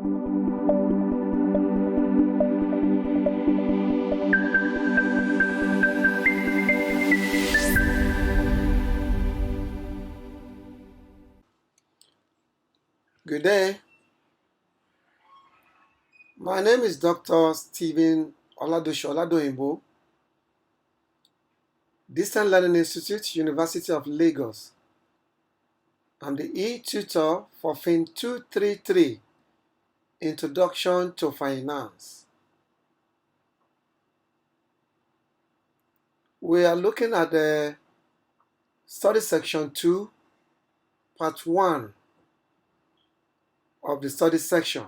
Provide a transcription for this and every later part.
Good day. My name is Dr. Stephen Oladoyinbo, Distant Learning Institute, University of Lagos. I'm the e-tutor for FIN233, Introduction to Finance. We are looking at the study section 2, part 1 of the study section.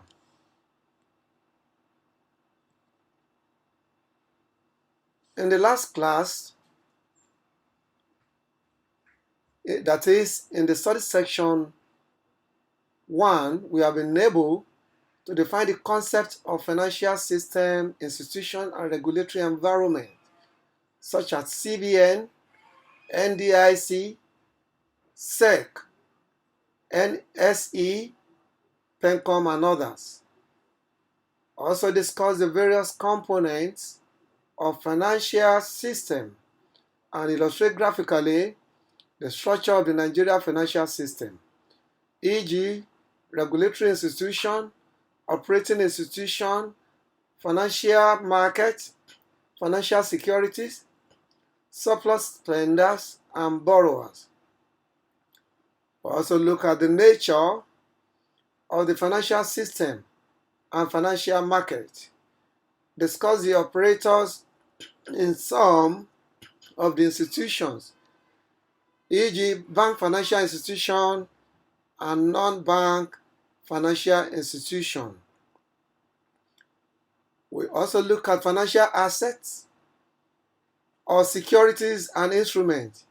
In the last class, that is in the study section 1, we have been able to define the concept of financial system, institution, and regulatory environment, such as CBN, NDIC, SEC, NSE, PENCOM, and others. Also discuss the various components of financial system and illustrate graphically the structure of the Nigeria financial system, e.g., regulatory institution, operating institution, financial market, financial securities, surplus spenders, and borrowers. We also look at the nature of the financial system and financial market, discuss the operators in some of the institutions, e.g., bank financial institution and non-bank financial institution. We also look at financial assets or securities and instruments,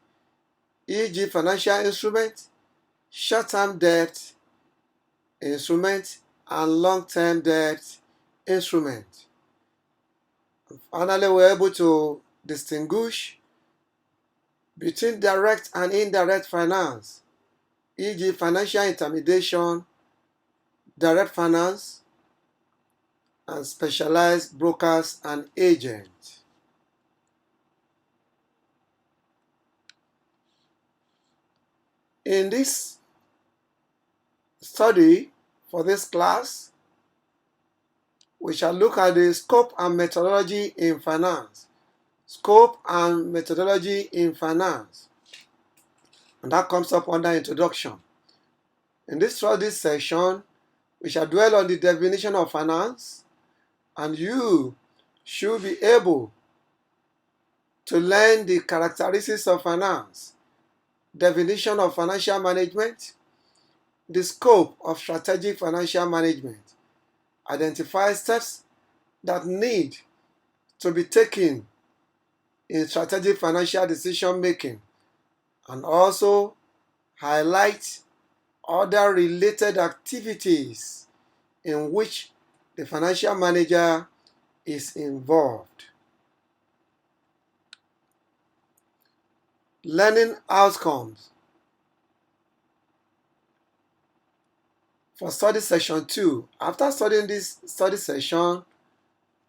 e.g., financial instruments, short-term debt instrument, and long-term debt instrument. And finally, we're able to distinguish between direct and indirect finance, e.g., financial intermediation, direct finance, and specialized brokers and agents. In this study for this class, we shall look at the scope and methodology in finance. Scope and methodology in finance. And that comes up under introduction. In this study section, we shall dwell on the definition of finance, and you should be able to learn the characteristics of finance, definition of financial management, the scope of strategic financial management, identify steps that need to be taken in strategic financial decision making, and also highlight other related activities in which the financial manager is involved. Learning outcomes. For study section 2, after studying this study session,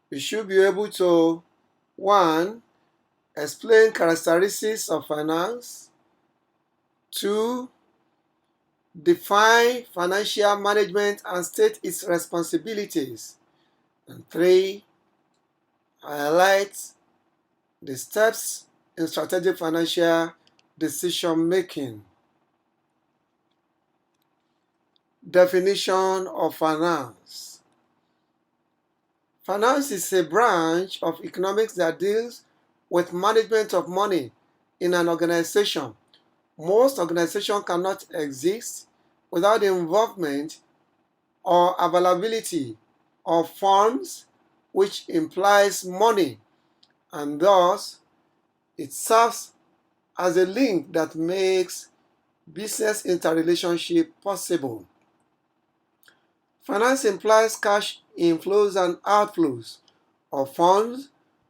you should be able to 1. Explain characteristics of finance. 2. Define financial management and state its responsibilities. And 3. Highlight the steps in strategic financial decision making. Definition of finance. Finance is a branch of economics that deals with management of money in an organization. Most organizations cannot exist without the involvement or availability of funds, which implies money, and thus it serves as a link that makes business interrelationship possible. Finance implies cash inflows and outflows of funds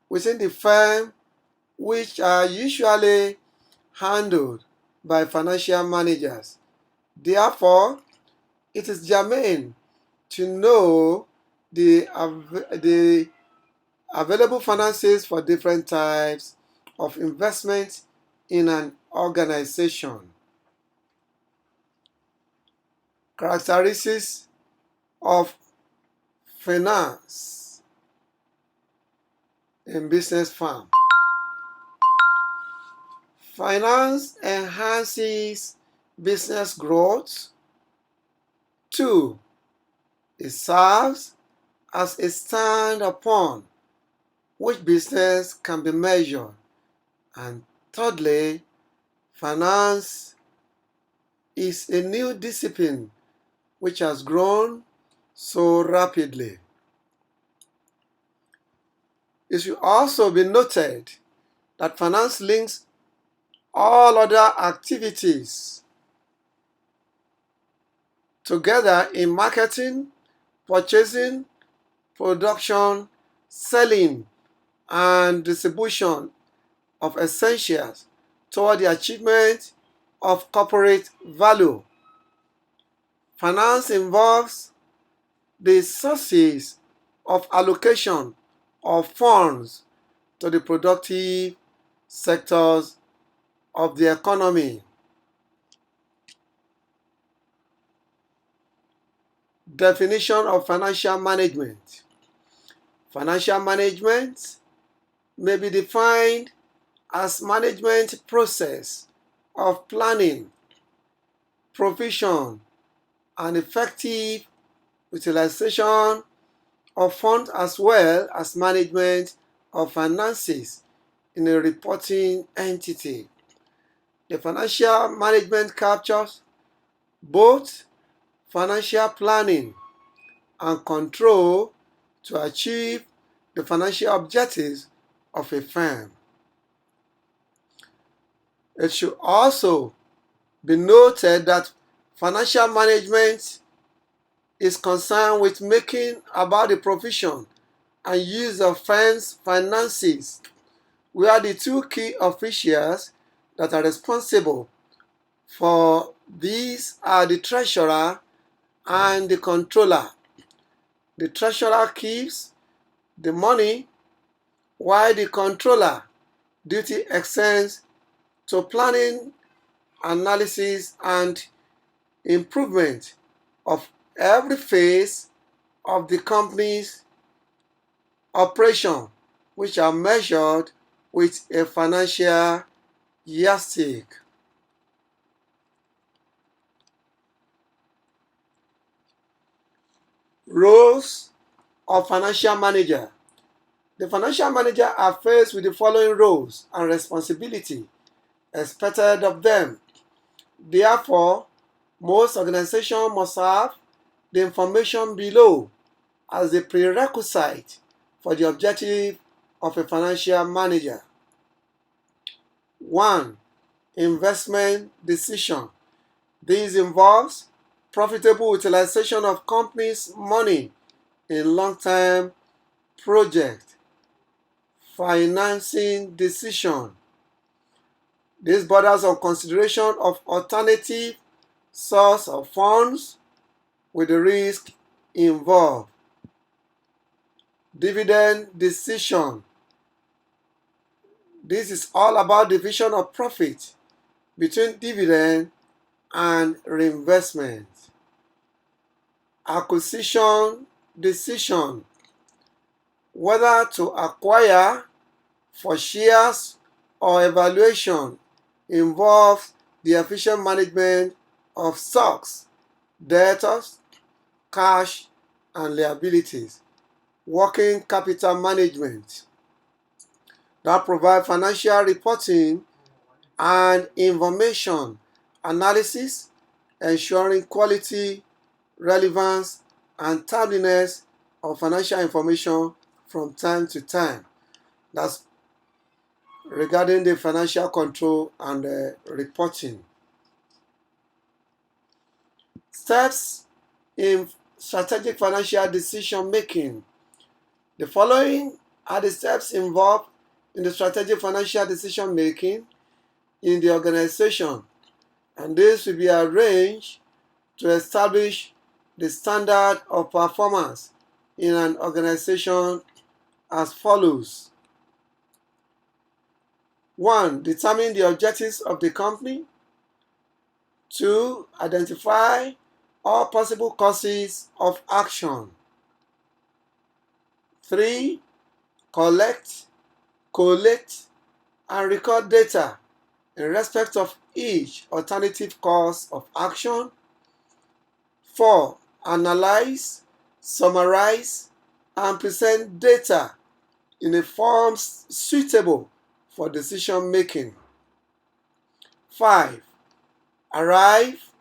within the firm, which are usually handled by financial managers. Therefore, it is germane to know the available finances for different types of investment in an organization. Characteristics of finance in business firm. Finance enhances business growth. 2. It serves as a stand upon which business can be measured. And thirdly, finance is a new discipline which has grown so rapidly. It should also be noted that finance links all other activities together in marketing, purchasing, production, selling, and distribution of essentials toward the achievement of corporate value. Finance involves the sources of allocation of funds to the productive sectors of the economy. Definition of financial management. Financial management may be defined as management process of planning, provision, and effective utilization of funds as well as management of finances in a reporting entity. The financial management captures both financial planning and control to achieve the financial objectives of a firm. It should also be noted that financial management is concerned with making about the provision and use of firms' finances, where the two key officials that are responsible for these are the treasurer and the controller. The treasurer keeps the money, while the controller duty extends to planning, analysis, and improvement of every phase of the company's operation, which are measured with a financial yardstick. Roles of financial manager. The financial manager are faced with the following roles and responsibility expected of them. Therefore, most organizations must have the information below as a prerequisite for the objective of a financial manager. 1. Investment decision. This involves profitable utilization of companies' money in long-term projects. Financing decision. This borders on consideration of alternative source of funds with the risk involved. Dividend decision. This is all about division of profit between dividend and reinvestment. Acquisition decision. Whether to acquire for shares or evaluation involves the efficient management of stocks, debtors, cash, and liabilities. Working capital management that provide financial reporting and information analysis, ensuring quality, relevance, and timeliness of financial information from time to time. That's regarding the financial control and reporting. Steps in strategic financial decision making. The following are the steps involved in the strategic financial decision making in the organization, and this will be arranged to establish the standard of performance in an organization as follows. 1. Determine the objectives of the company. 2. Identify all possible causes of action. 3. Collect, collate, and record data in respect of each alternative course of action. 4. Analyze, summarize, and present data in a form suitable for decision making. 5. Arrive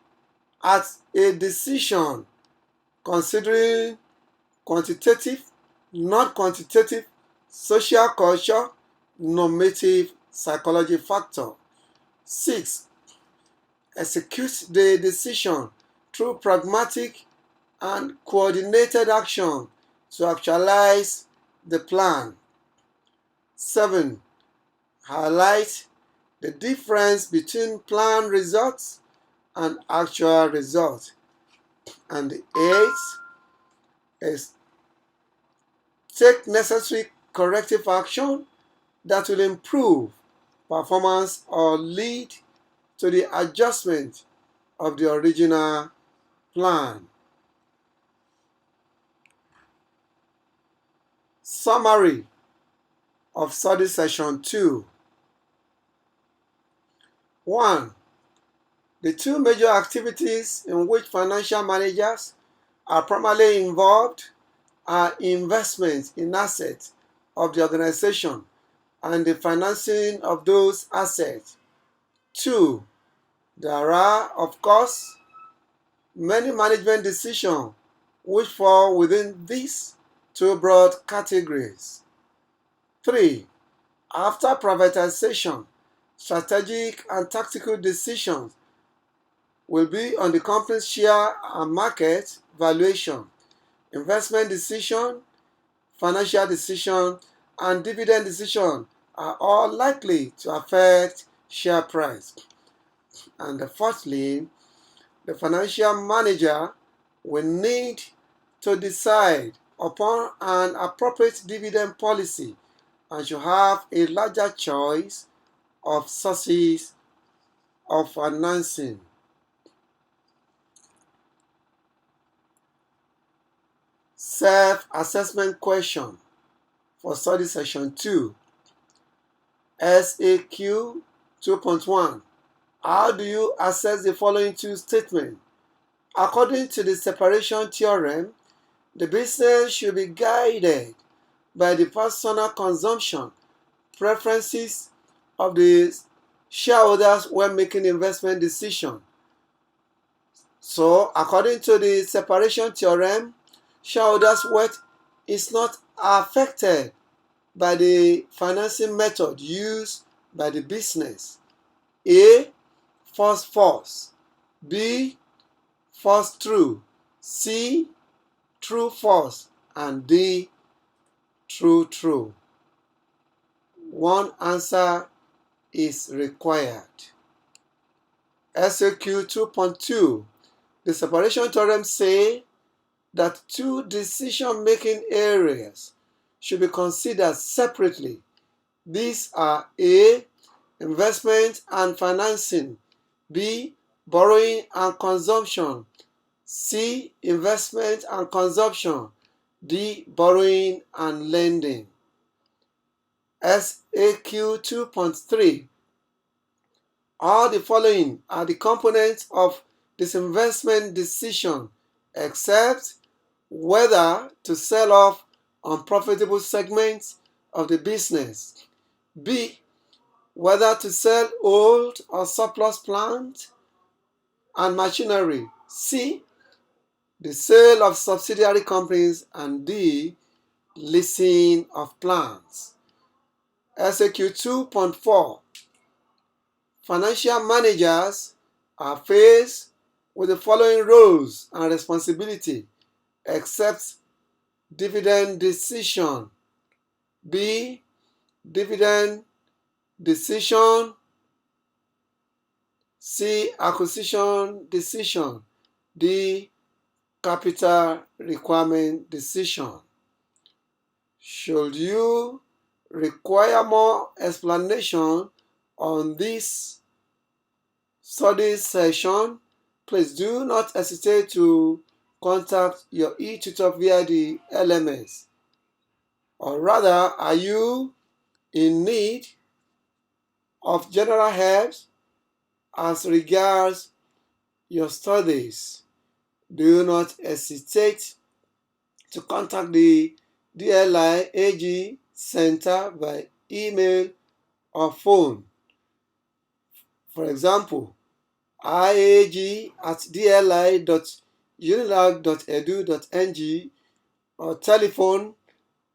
at a decision considering quantitative, non-quantitative, social culture, normative psychology factor. 6. Execute the decision through pragmatic and coordinated action to actualize the plan. 7. Highlight the difference between planned results and actual results. And the 8th is take necessary corrective action that will improve performance or lead to the adjustment of the original plan. Summary of study session 2. 1. The two major activities in which financial managers are primarily involved are investment in assets of the organization and the financing of those assets. 2. There are, of course, many management decisions which fall within these two broad categories. 3. After privatization, strategic and tactical decisions will be on the company's share and market valuation, investment decision, financial decision, and dividend decision are all likely to affect share price. And fourthly, the financial manager will need to decide upon an appropriate dividend policy and should have a larger choice of sources of financing. Self-assessment question for study session 2. SAQ 2.1. How do you assess the following two statements? According to the separation theorem, the business should be guided by the personal consumption preferences of the shareholders when making investment decisions. So, according to the separation theorem, shareholders' wealth is not affected by the financing method used by the business. A. False. B. False true. C. True false. And D. True. One answer is required. SAQ 2.2. The separation theorem says that two decision-making areas should be considered separately. These are A. Investment and financing. B. Borrowing and consumption. C. Investment and consumption. D. Borrowing and lending. SAQ 2.3. All the following are the components of this investment decision except whether to sell off unprofitable segments of the business. B. Whether to sell old or surplus plant and machinery. C. The sale of subsidiary companies. And D. Leasing of plants. SAQ 2.4. Financial managers are faced with the following roles and responsibility except dividend decision. B. Dividend decision. C. Acquisition decision. D. capital requirement decision. Should you require more explanation on this study session, please do not hesitate to contact your e-tutor via the LMS. Or rather, are you in need of general help as regards your studies? Do not hesitate to contact the DLI AG Center by email or phone. For example, iag@dli.unilag.edu.ng or telephone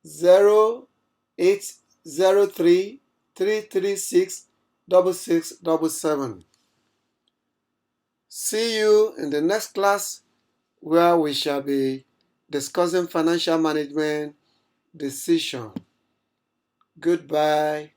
0803 336 6677. See you in the next class where we shall be discussing financial management decision. Goodbye.